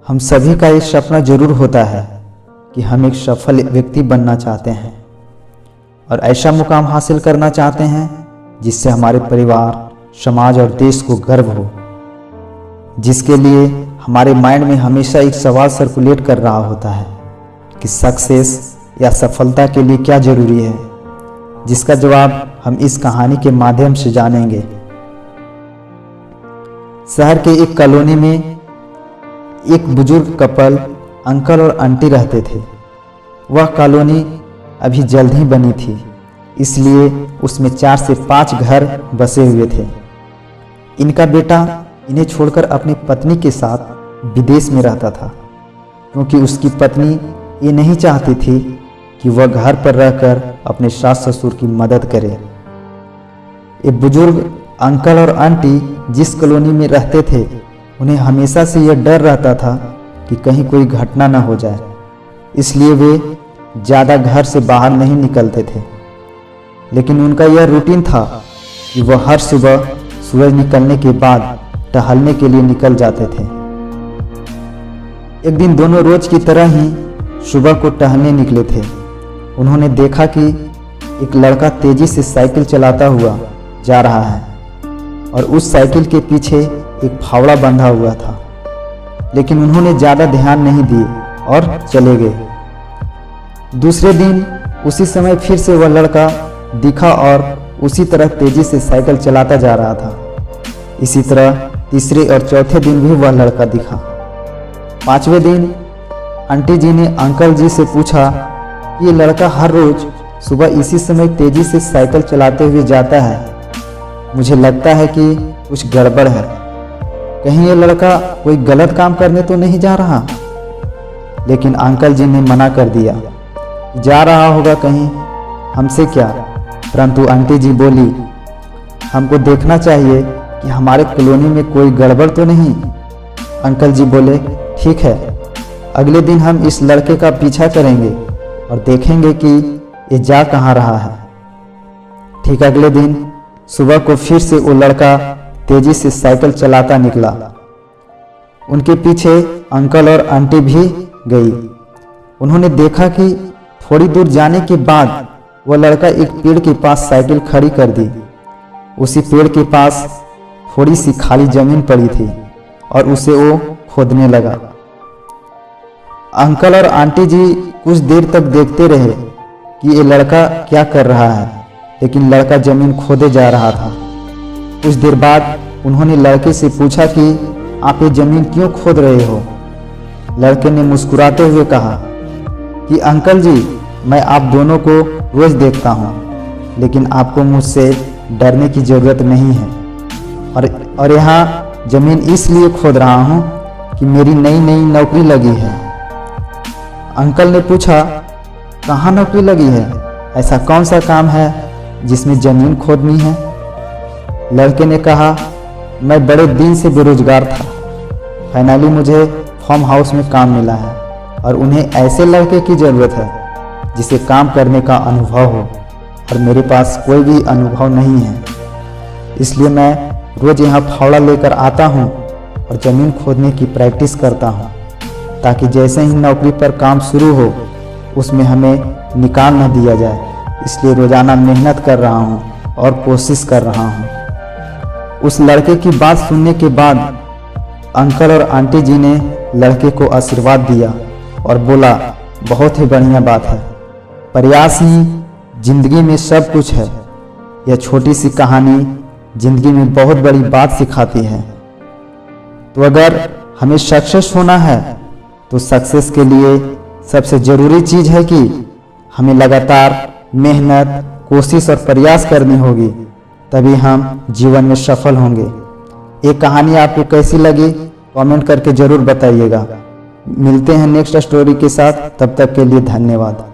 हम सभी का एक सपना जरूर होता है कि हम एक सफल व्यक्ति बनना चाहते हैं और ऐसा मुकाम हासिल करना चाहते हैं जिससे हमारे परिवार, समाज और देश को गर्व हो, जिसके लिए हमारे माइंड में हमेशा एक सवाल सर्कुलेट कर रहा होता है कि सक्सेस या सफलता के लिए क्या जरूरी है, जिसका जवाब हम इस कहानी के माध्यम से जानेंगे। शहर के एक कॉलोनी में एक बुजुर्ग कपल अंकल और आंटी रहते थे। वह कॉलोनी अभी जल्द ही बनी थी, इसलिए उसमें 4 से 5 घर बसे हुए थे। इनका बेटा इन्हें छोड़कर अपनी पत्नी के साथ विदेश में रहता था, क्योंकि उसकी पत्नी ये नहीं चाहती थी कि वह घर पर रहकर अपने सास ससुर की मदद करे। ये बुजुर्ग अंकल और आंटी जिस कॉलोनी में रहते थे, उन्हें हमेशा से यह डर रहता था कि कहीं कोई घटना न हो जाए, इसलिए वे ज़्यादा घर से बाहर नहीं निकलते थे। लेकिन उनका यह रूटीन था कि वह हर सुबह सूरज निकलने के बाद टहलने के लिए निकल जाते थे। एक दिन दोनों रोज की तरह ही सुबह को टहलने निकले थे। उन्होंने देखा कि एक लड़का तेजी से साइकिल चलाता हुआ जा रहा है और उस साइकिल के पीछे एक फावड़ा बंधा हुआ था, लेकिन उन्होंने ज़्यादा ध्यान नहीं दिए और चले गए। दूसरे दिन उसी समय फिर से वह लड़का दिखा और उसी तरह तेजी से साइकिल चलाता जा रहा था। इसी तरह तीसरे और चौथे दिन भी वह लड़का दिखा। 5वें दिन आंटी जी ने अंकल जी से पूछा कि ये लड़का हर रोज सुबह इसी समय तेजी से साइकिल चलाते हुए जाता है, मुझे लगता है कि कुछ गड़बड़ है। कहीं ये लड़का कोई गलत काम करने तो नहीं जा रहा? लेकिन अंकल जी ने मना कर दिया, जा रहा होगा कहीं, हमसे क्या। परंतु आंटी जी बोली, हमको देखना चाहिए कि हमारे कॉलोनी में कोई गड़बड़ तो नहीं। अंकल जी बोले, ठीक है, अगले दिन हम इस लड़के का पीछा करेंगे और देखेंगे कि ये जा कहाँ रहा है। ठीक अगले दिन सुबह को फिर से वो लड़का तेजी से साइकिल चलाता निकला। उनके पीछे अंकल और आंटी भी गई। उन्होंने देखा कि थोड़ी दूर जाने के बाद वह लड़का एक पेड़ के पास साइकिल खड़ी कर दी। उसी पेड़ के पास थोड़ी सी खाली जमीन पड़ी थी और उसे वो खोदने लगा। अंकल और आंटी जी कुछ देर तक देखते रहे कि ये लड़का क्या कर रहा है, लेकिन लड़का जमीन खोदे जा रहा था। कुछ देर बाद उन्होंने लड़के से पूछा कि आप ये जमीन क्यों खोद रहे हो? लड़के ने मुस्कुराते हुए कहा कि अंकल जी, मैं आप दोनों को रोज देखता हूँ, लेकिन आपको मुझसे डरने की जरूरत नहीं है और यहाँ जमीन इसलिए खोद रहा हूँ कि मेरी नई नौकरी लगी है। अंकल ने पूछा, कहाँ नौकरी लगी है? ऐसा कौन सा काम है जिसमें जमीन खोदनी है? लड़के ने कहा, मैं बड़े दिन से बेरोजगार था, फाइनली मुझे फार्म हाउस में काम मिला है और उन्हें ऐसे लड़के की ज़रूरत है जिसे काम करने का अनुभव हो, और मेरे पास कोई भी अनुभव नहीं है। इसलिए मैं रोज़ यहाँ फावड़ा लेकर आता हूँ और ज़मीन खोदने की प्रैक्टिस करता हूँ, ताकि जैसे ही नौकरी पर काम शुरू हो उसमें हमें निकाल न दिया जाए। इसलिए रोज़ाना मेहनत कर रहा हूँ और कोशिश कर रहा हूँ। उस लड़के की बात सुनने के बाद अंकल और आंटी जी ने लड़के को आशीर्वाद दिया और बोला, बहुत ही बढ़िया बात है, प्रयास ही जिंदगी में सब कुछ है। यह छोटी सी कहानी जिंदगी में बहुत बड़ी बात सिखाती है। तो अगर हमें सक्सेस होना है तो सक्सेस के लिए सबसे ज़रूरी चीज़ है कि हमें लगातार मेहनत, कोशिश और प्रयास करनी होगी, तभी हम जीवन में सफल होंगे। ये कहानी आपको कैसी लगी कमेंट करके ज़रूर बताइएगा। मिलते हैं नेक्स्ट स्टोरी के साथ, तब तक के लिए धन्यवाद।